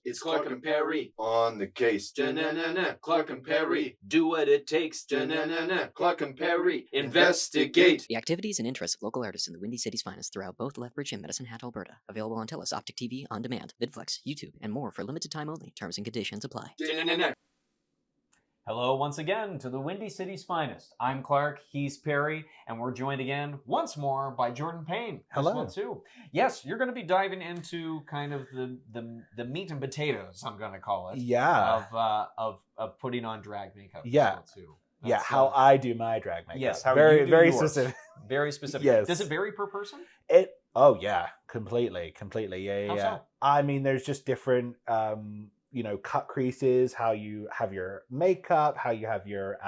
It's Clark and Perry on the case. Da-na-na-na. Clark and Perry Do what it takes. Da-na-na-na. Clark and Perry investigate. The activities and interests of local artists in the Windy City's finest throughout both Lethbridge and Medicine Hat, Alberta. Available on TELUS, Optic TV, On Demand, VidFlex, YouTube, and more for limited time only. Terms and conditions apply. Da-na-na-na. Hello once again to the Windy City's finest. I'm Clark, he's Perry, and we're joined again once more by Jordan Payne. Hello. This one too. Yes, you're going to be diving into kind of the meat and potatoes, I'm going to call it. Yeah. Of putting on drag makeup. Yeah. As well too. Yeah, how I do my drag makeup. Yes, how very, you do very yours. specific. Very specific. Yes. Does it vary per person? Oh yeah, completely. Yeah. How so? I mean, there's just different, cut creases, how you have your makeup, how you have your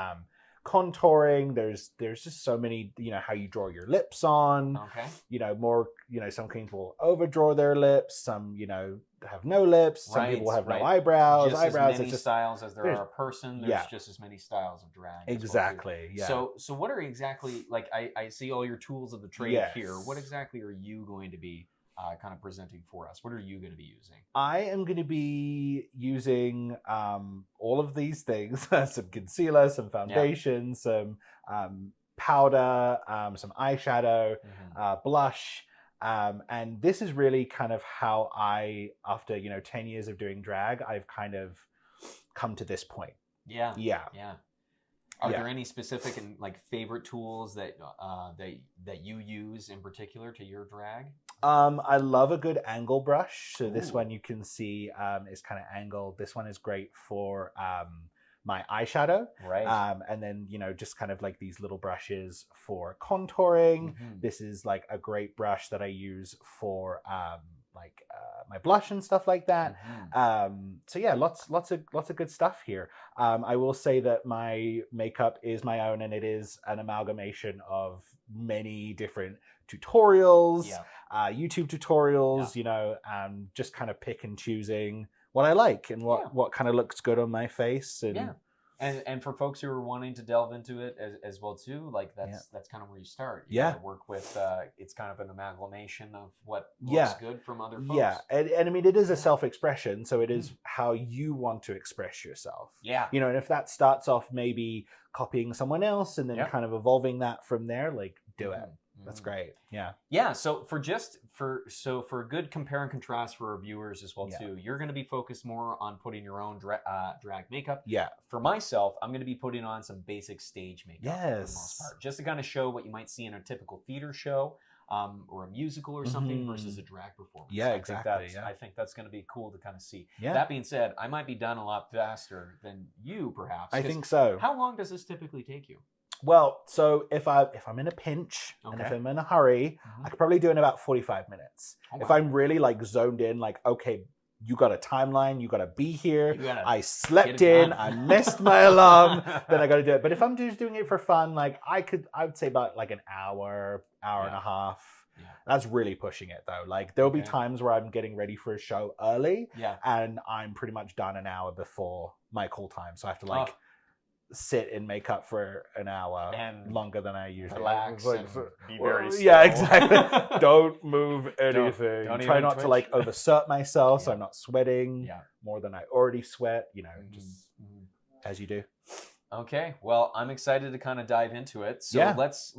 contouring. There's just so many, how you draw your lips on. Okay. More, some queens will overdraw their lips. Some, have no lips. Some people have no eyebrows. Just eyebrows. as many styles as there are a person. There's just as many styles of drag. Exactly. Yeah. So what are exactly, like, I see all your tools of the trade here. What exactly are you going to be kind of presenting for us? What are you going to be using? I am going to be using all of these things: some concealer, some foundation, some powder, some eyeshadow, blush. And this is really kind of how I, after 10 years of doing drag, I've kind of come to this point. Yeah. Are Yeah. there any specific and like favorite tools that you use in particular to your drag? I love a good angle brush. So this one you can see is kind of angled. This one is great for my eyeshadow. Right. And then, just kind of like these little brushes for contouring. This is like a great brush that I use for my blush and stuff like that. So yeah, lots of good stuff here. I will say that my makeup is my own, and it is an amalgamation of many different tutorials, YouTube tutorials, just kind of pick and choosing what I like and what kind of looks good on my face. And for folks who are wanting to delve into it as well too, like that's kind of where you start. You gotta work with it's kind of an amalgamation of what looks good from other folks. Yeah, and I mean, it is a self-expression, so it is how you want to express yourself. Yeah. And if that starts off maybe copying someone else and then kind of evolving that from there, like do it. That's great. Yeah. So for a good compare and contrast for our viewers as well too, you're going to be focused more on putting your own drag makeup. Yeah. For myself, I'm going to be putting on some basic stage makeup for the most Yes. part, just to kind of show what you might see in a typical theater show, or a musical or something versus a drag performance. Yeah, exactly. I think that's going to be cool to kind of see. Yeah. That being said, I might be done a lot faster than you, perhaps. I think so. How long does this typically take you? Well, so if I'm in a pinch and if I'm in a hurry, I could probably do it in about 45 minutes. If I'm really like zoned in, like, okay, you got a timeline, you got to be here. I slept in, I missed my alarm, then I got to do it. But if I'm just doing it for fun, like I would say about like an hour and a half. Yeah. That's really pushing it though. Like there'll be times where I'm getting ready for a show early and I'm pretty much done an hour before my call time. So I have to sit in makeup for an hour and longer than I usually relax like, and be very still. Yeah, exactly. Don't move anything. Don't Try not twitch. to like oversert myself so I'm not sweating more than I already sweat, just as you do. Okay, well, I'm excited to kind of dive into it. So let's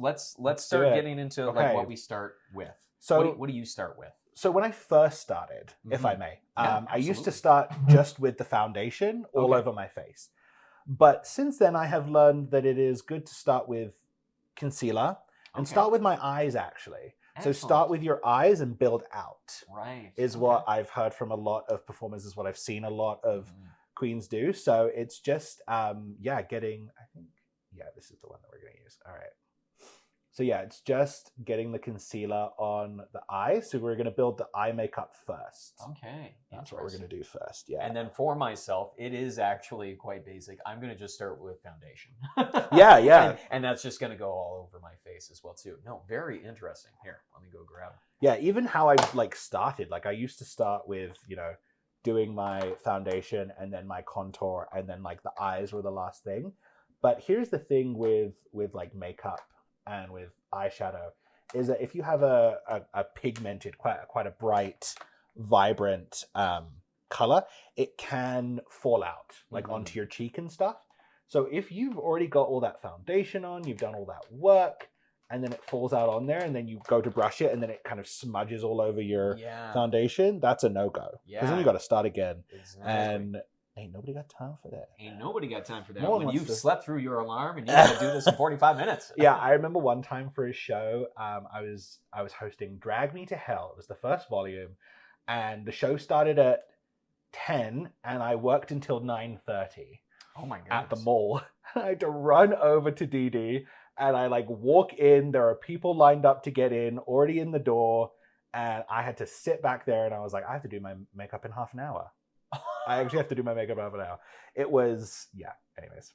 start getting into like what we start with. So what do you start with? So when I first started, if I may, I used to start just with the foundation all over my face. But since then, I have learned that it is good to start with concealer and start with my eyes, actually. Excellent. So start with your eyes and build out. Right. Is what I've heard from a lot of performers, is what I've seen a lot of queens do. So it's just, this is the one that we're going to use. All right. So yeah, it's just getting the concealer on the eye. So we're going to build the eye makeup first. Okay. That's what we're going to do first. Yeah. And then for myself, it is actually quite basic. I'm going to just start with foundation. Yeah. And that's just going to go all over my face as well too. No, very interesting. Here, let me go grab it. Yeah. Even how I've like started, like I used to start with, doing my foundation and then my contour and then like the eyes were the last thing. But here's the thing with like makeup and with eyeshadow is that if you have a pigmented, quite a bright, vibrant color, it can fall out like onto your cheek and stuff. So if you've already got all that foundation on, you've done all that work, and then it falls out on there, and then you go to brush it, and then it kind of smudges all over your foundation, that's a no-go. Because then you got to start again. Exactly. And ain't nobody got time for that. Ain't nobody got time for that. No when you've slept through your alarm and you got to do this in 45 minutes. Yeah, I remember one time for a show, I was hosting Drag Me to Hell. It was the first volume, and the show started at 10, and I worked until 9:30. Oh my god! At the mall, I had to run over to DD, and I like walk in. There are people lined up to get in, already in the door, and I had to sit back there, and I was like, I have to do my makeup in half an hour. I actually have to do my makeup in half an hour. It was Anyways,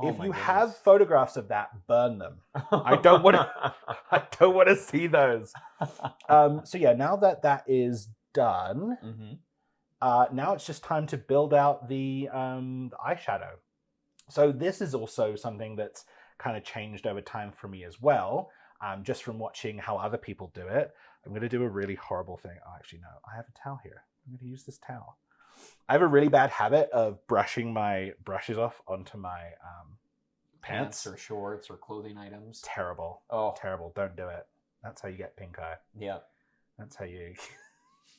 if you have photographs of that, burn them. I don't want to. I don't want to see those. So yeah, now that is done. Now it's just time to build out the eyeshadow. So this is also something that's kind of changed over time for me as well, just from watching how other people do it. I'm going to do a really horrible thing. Oh, actually, no. I have a towel here. I'm going to use this towel. I have a really bad habit of brushing my brushes off onto my pants or shorts or clothing items. Terrible. Oh, terrible. Don't do it. That's how you get pink eye. Yeah. That's how you...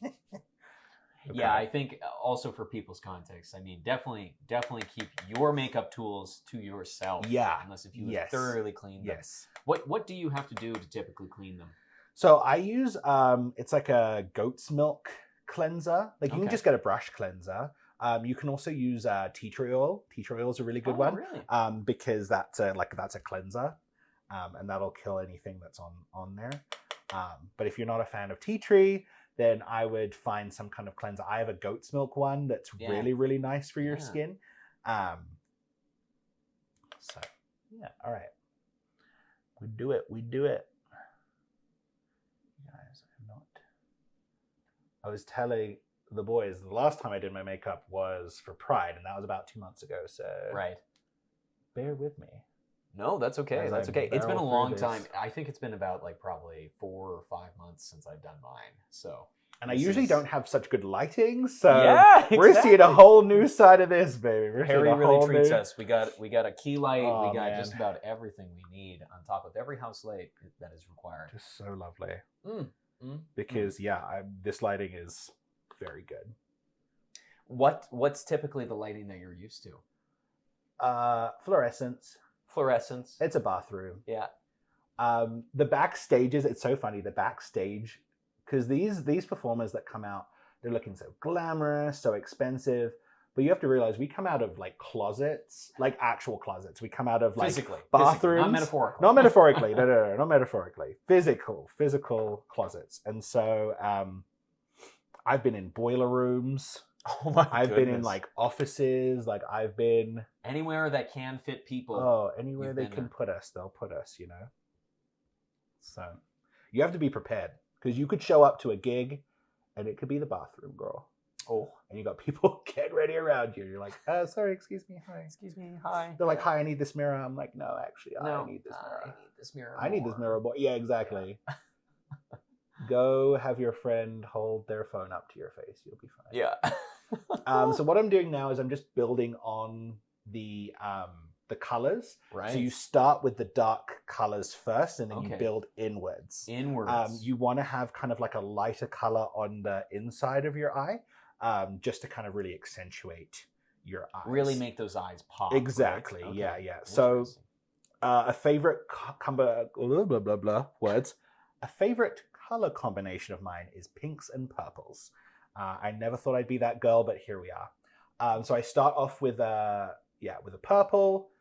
Okay. Yeah, I think also for people's context, I mean, definitely keep your makeup tools to yourself. Yeah. Unless if you thoroughly clean them. Yes. What do you have to do to typically clean them? So I use, it's like a goat's milk cleanser. Like you can just get a brush cleanser. You can also use tea tree oil. Tea tree oil is a really good one. Really? Because that's a cleanser. And that'll kill anything that's on there. But if you're not a fan of tea tree, then I would find some kind of cleanser. I have a goat's milk one that's really, really nice for your skin. So, yeah, all right. We do it. You guys, I was telling the boys, the last time I did my makeup was for Pride, and that was about 2 months ago, so... Right. Bear with me. No, that's okay. That's okay. It's been a long time. I think it's been about like probably 4 or 5 months since I've done mine. So, and I usually don't have such good lighting, so we're seeing a whole new side of this, baby. Harry really treats us. We got a key light. We got just about everything we need on top of every house light that is required. Just so lovely. Because this lighting is very good. What's typically the lighting that you're used to? Fluorescence. It's a bathroom. Yeah. The backstages, it's so funny. The backstage, because these performers that come out, they're looking so glamorous, so expensive. But you have to realize we come out of like closets, like actual closets. We come out of like bathrooms. Not metaphorically. Not metaphorically. No, not metaphorically. Physical closets. And so I've been in boiler rooms. Oh my I've been in like offices, like I've been anywhere that can fit people. Oh, anywhere they can put us, they'll put us, you know. So you have to be prepared because you could show up to a gig and it could be the bathroom girl. Oh, and you got people getting ready around you. You're like, sorry, excuse me, hi. Excuse me, hi. They're like, hi, I need this mirror. I'm like, no, actually, I need this mirror. I need this mirror. Yeah, exactly. Yeah. Go have your friend hold their phone up to your face. You'll be fine. Yeah. So what I'm doing now is I'm just building on the colors. Right. So you start with the dark colors first, and then you build inwards. You want to have kind of like a lighter color on the inside of your eye, just to kind of really accentuate your eyes. Really make those eyes pop. Exactly. Right? Okay. Yeah. So a favorite A favorite color combination of mine is pinks and purples. I never thought I'd be that girl, but here we are. So I start off with a purple,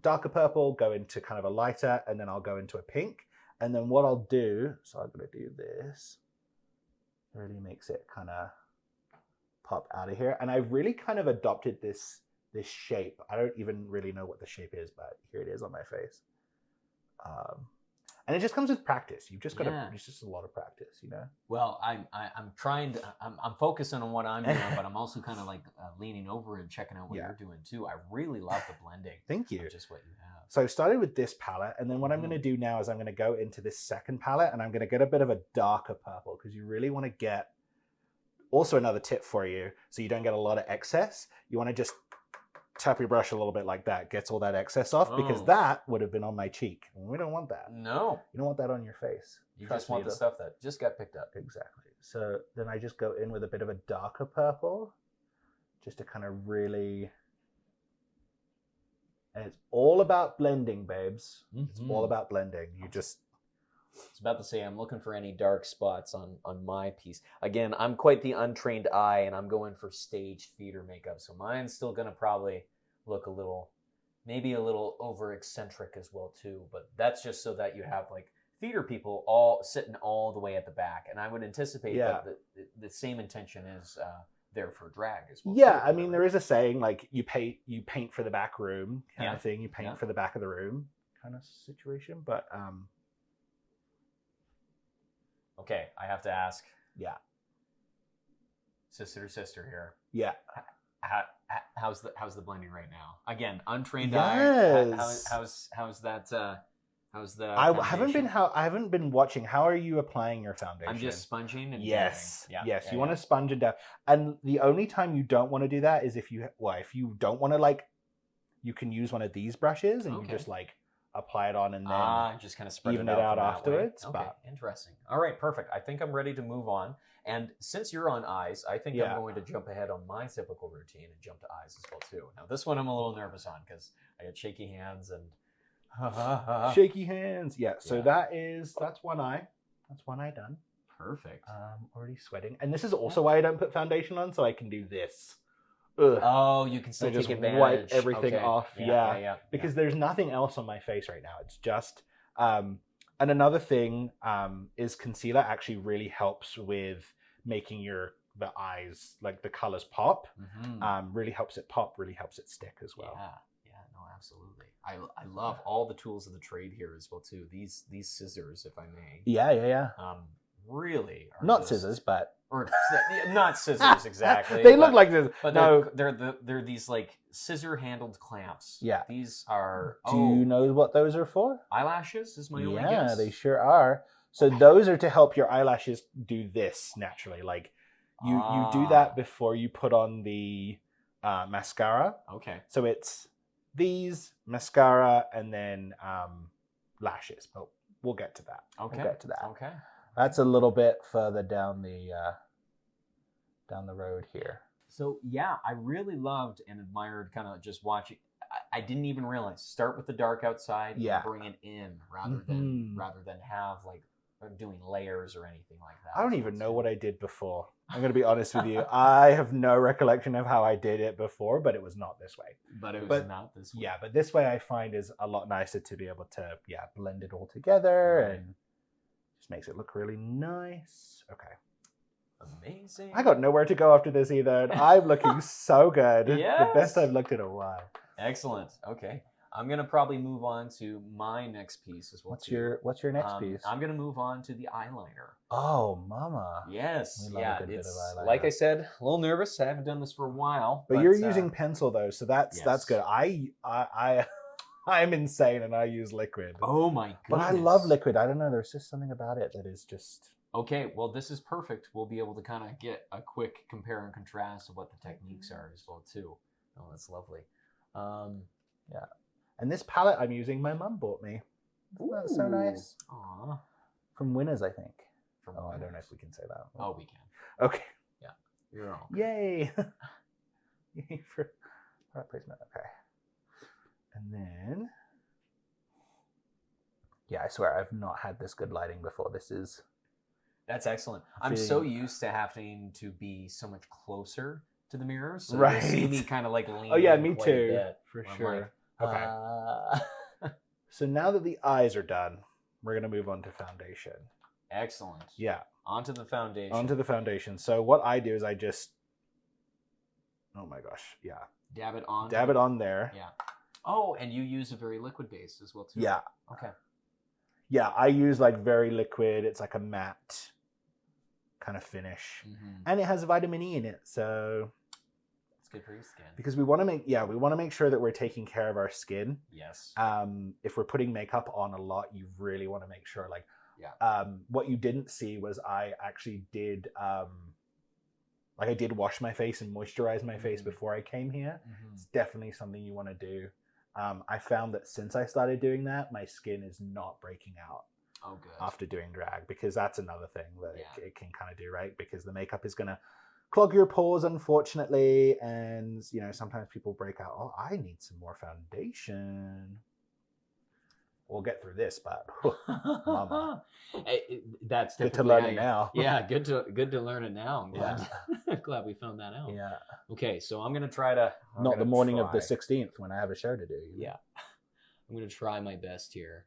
darker purple, go into kind of a lighter, and then I'll go into a pink. And then what I'll do, so I'm going to do this, really makes it kind of pop out of here. And I've really kind of adopted this shape. I don't even really know what the shape is, but here it is on my face. And it just comes with practice. You've just got to, it's just a lot of practice, you know? Well, I'm trying to, I'm focusing on what I'm doing, but I'm also kind of like leaning over and checking out what you're doing too. I really love the blending. Thank you. Just what you have. So I started with this palette, and then what I'm going to do now is I'm going to go into this second palette, and I'm going to get a bit of a darker purple, because you really want to get also another tip for you, so you don't get a lot of excess, you want to just tap your brush a little bit like that, gets all that excess off, because that would have been on my cheek. And we don't want that. No. You don't want that on your face. You just want the stuff that just got picked up. Exactly. So then I just go in with a bit of a darker purple, just to kind of really... And it's all about blending, babes. It's all about blending. You just... I was about to say, I'm looking for any dark spots on my piece. Again, I'm quite the untrained eye, and I'm going for stage theater makeup, so mine's still going to probably look a little, maybe a little over eccentric as well too, but that's just so that you have like theater people all sitting all the way at the back, and I would anticipate that the same intention is there for drag as well. Yeah, I mean, there is a saying, like, you paint for the back room kind of thing, you paint for the back of the room kind of situation, but... Okay, I have to ask. Yeah. Sister to sister here. Yeah. How's the blending right now? Again, untrained eye. How's that? How's the? I haven't been watching. How are you applying your foundation? I'm just sponging and yes. You want to sponge it down, and the only time you don't want to do that is if you don't want to, like, you can use one of these brushes and you just like apply it on and then just kind of spread even it out afterwards. Okay, interesting. All right, perfect. I think I'm ready to move on. And since you're on eyes, I think I'm going to jump ahead on my typical routine and jump to eyes as well too. Now this one I'm a little nervous on because I got shaky hands and shaky hands. Yeah. So that's one eye. That's one eye done. Perfect. Already sweating, and this is also why I don't put foundation on, so I can do this. Ugh. Oh, you can still just take advantage. Wipe everything off. Yeah. Because there's nothing else on my face right now. It's just and another thing is concealer actually really helps with making the eyes, like the colors pop. Really helps it pop, really helps it stick as well. Yeah, no, absolutely. I love all the tools of the trade here as well too. These scissors, if I may. Yeah. Really are not scissors, but or not scissors exactly. They look like scissors. But no, they're these like scissor handled clamps. Yeah. These are. Do you know what those are for? Eyelashes is my only guess. Yeah, they sure are. So those are to help your eyelashes do this naturally. Like you do that before you put on the mascara. Okay. So it's these, mascara, and then lashes. But we'll get to that. Okay. We'll get to that. Okay. That's a little bit further down the road here. So yeah, I really loved and admired kind of just watching. I didn't even realize start with the dark outside and bring it in rather than have like doing layers or anything like that. I don't even know what I did before. I'm going to be honest with you. I have no recollection of how I did it before, but it was not this way. But it was not this way. Yeah, but this way I find is a lot nicer to be able to blend it all together and just makes it look really nice. Okay. Amazing. I got nowhere to go after this either, and I'm looking so good. Yes. The best I've looked in a while. Excellent. Okay. I'm gonna probably move on to my next piece as well. What's your next piece? I'm gonna move on to the eyeliner. Oh, mama. Yes. We love a good bit of eyeliner. Like I said, a little nervous. I haven't done this for a while. But you're using pencil though, so that's good. I'm insane and I use liquid. Oh my goodness. But I love liquid. I don't know. There's just something about it that is just... Okay, well, this is perfect. We'll be able to kind of get a quick compare and contrast of what the techniques are as well, too. Oh, that's lovely. Yeah. And this palette I'm using, my mum bought me. Isn't that so nice? Aww. From Winners, I think. From I don't know if we can say that. Oh, we can. Okay. Yeah. You're on. Yay. Yay for product placement. Okay. And then... Yeah, I swear I've not had this good lighting before. This is... That's excellent. I'm so used to having to be so much closer to the mirror. So right. You see me kind of like leaning. Oh yeah, me too. For I'm sure. Like, okay. So now that the eyes are done, we're going to move on to foundation. Excellent. Yeah. Onto the foundation. Onto the foundation. So what I do is I just... Oh my gosh. Yeah. Dab it on. Dab it on there. Yeah. Oh, and you use a very liquid base as well too. Yeah. Okay. Yeah, I use like very liquid. It's like a matte kind of finish. And it has vitamin E in it, so it's good for your skin. Because we want to make sure that we're taking care of our skin. Yes. If we're putting makeup on a lot, you really want to make sure, like, what you didn't see was I actually did Like I did wash my face and moisturize my face before I came here. It's definitely something you want to do. I found that since I started doing that, my skin is not breaking out after doing drag, because that's another thing that it can kind of do, right? Because the makeup is going to clog your pores, unfortunately. And, you know, sometimes people break out, oh, I need some more foundation. We'll get through this, but mama. That's good to learn it now. Yeah, good to learn it now. I'm glad we found that out. Yeah. Okay, so I'm gonna try to. Not the morning of the 16th when I have a show to do. Yeah, I'm gonna try my best here.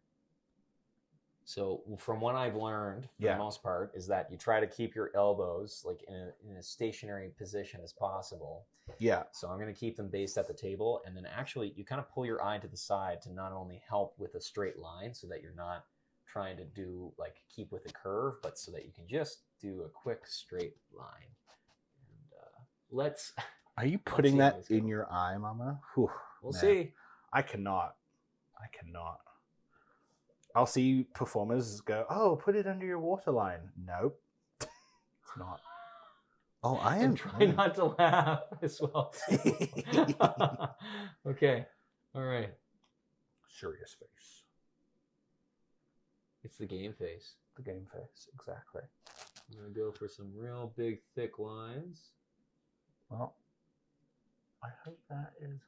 So from what I've learned, for the most part, is that you try to keep your elbows like in a stationary position as possible. Yeah. So I'm going to keep them based at the table, and then actually you kind of pull your eye to the side to not only help with a straight line, so that you're not trying to do like keep with a curve, but so that you can just do a quick straight line. And let's. Are you putting that in your eye, Mama? Whew, we'll see. I cannot. I'll see performers go, oh, put it under your waterline. Nope. It's not. Oh, I am. And try not to laugh as well. Okay. All right. Serious face. It's the game face. The game face, exactly. I'm going to go for some real big, thick lines. Well, I hope that is.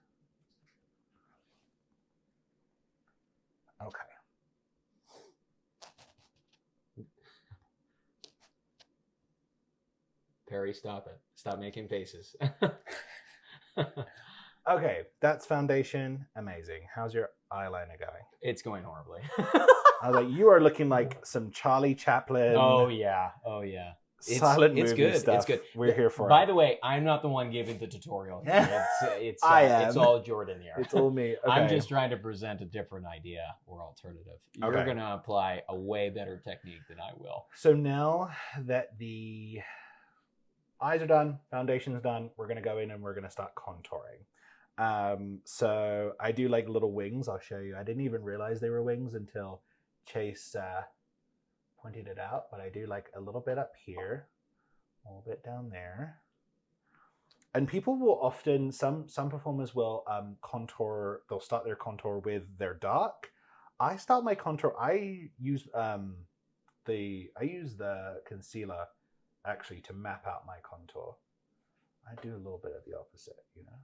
Okay. Perry, stop it. Stop making faces. Okay, that's foundation. Amazing. How's your eyeliner going? It's going horribly. I was like, you are looking like some Charlie Chaplin. Oh, yeah. Silent movie it's good. stuff. It's good. We're here for By it. the way, I'm not the one giving the tutorial. It's all Jordan here. It's all me. Okay. I'm just trying to present a different idea or alternative. You're going to apply a way better technique than I will. So now that the eyes are done, foundation's done, we're going to go in and we're going to start contouring. So I do like little wings. I'll show you. I didn't even realize they were wings until Chase pointed it out, but I do like a little bit up here, a little bit down there. And people will often, some performers will contour, they'll start their contour with their dark. I start my contour, I use the concealer actually to map out my contour. I do a little bit of the opposite, you know.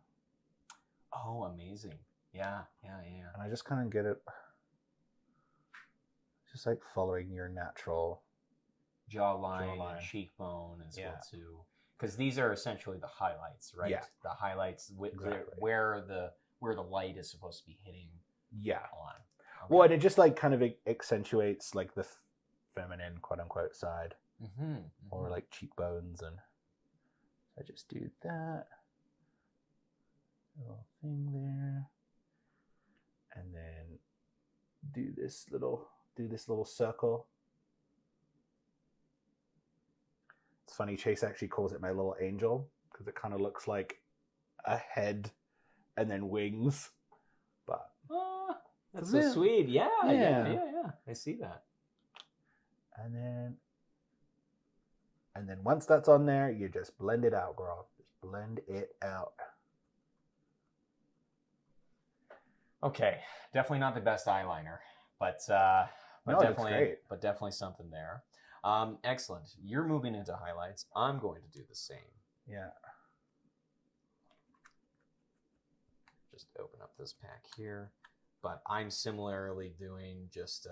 Oh, amazing. Yeah. And I just kind of get it, just like following your natural jawline. And cheekbone as well too. Because these are essentially the highlights, right? Yeah. The highlights Exactly. where the light is supposed to be hitting on. Okay. Well, and it just like kind of accentuates like the feminine quote unquote side. Or like cheekbones, and I just do that little thing there, and then do this little circle. It's funny, Chase actually calls it my little angel because it kind of looks like a head and then wings, but that's so sweet. Yeah. I see that. And then once that's on there, you just blend it out, girl. Just blend it out. Okay, definitely not the best eyeliner, but No, definitely, great. but definitely something there. Excellent. You're moving into highlights. I'm going to do the same. Yeah. Just open up this pack here, but I'm similarly doing just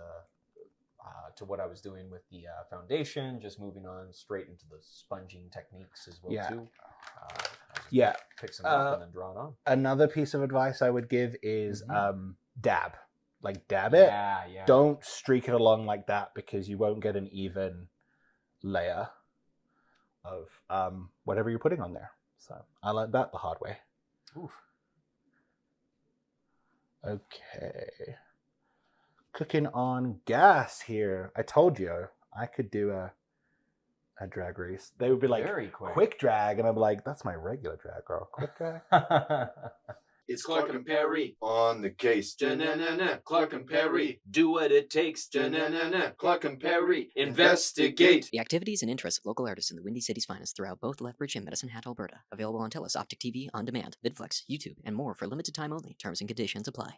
to what I was doing with the foundation, just moving on straight into the sponging techniques as well too. Pick some up and then draw it on. Another piece of advice I would give is dab. Like dab it. Yeah. Don't streak it along like that because you won't get an even layer of whatever you're putting on there. So I learned that the hard way. Oof. Okay. Cooking on gas here. I told you I could do a drag race. They would be like, very quick drag. And I'm like, that's my regular drag, girl. Quick drag. It's Clark and Perry on the case. Clark and Perry do what it takes. Clark and Perry investigate. The activities and interests of local artists in the Windy City's finest throughout both Lethbridge and Medicine Hat, Alberta. Available on TELUS, Optic TV, On Demand, VidFlex, YouTube, and more for limited time only. Terms and conditions apply.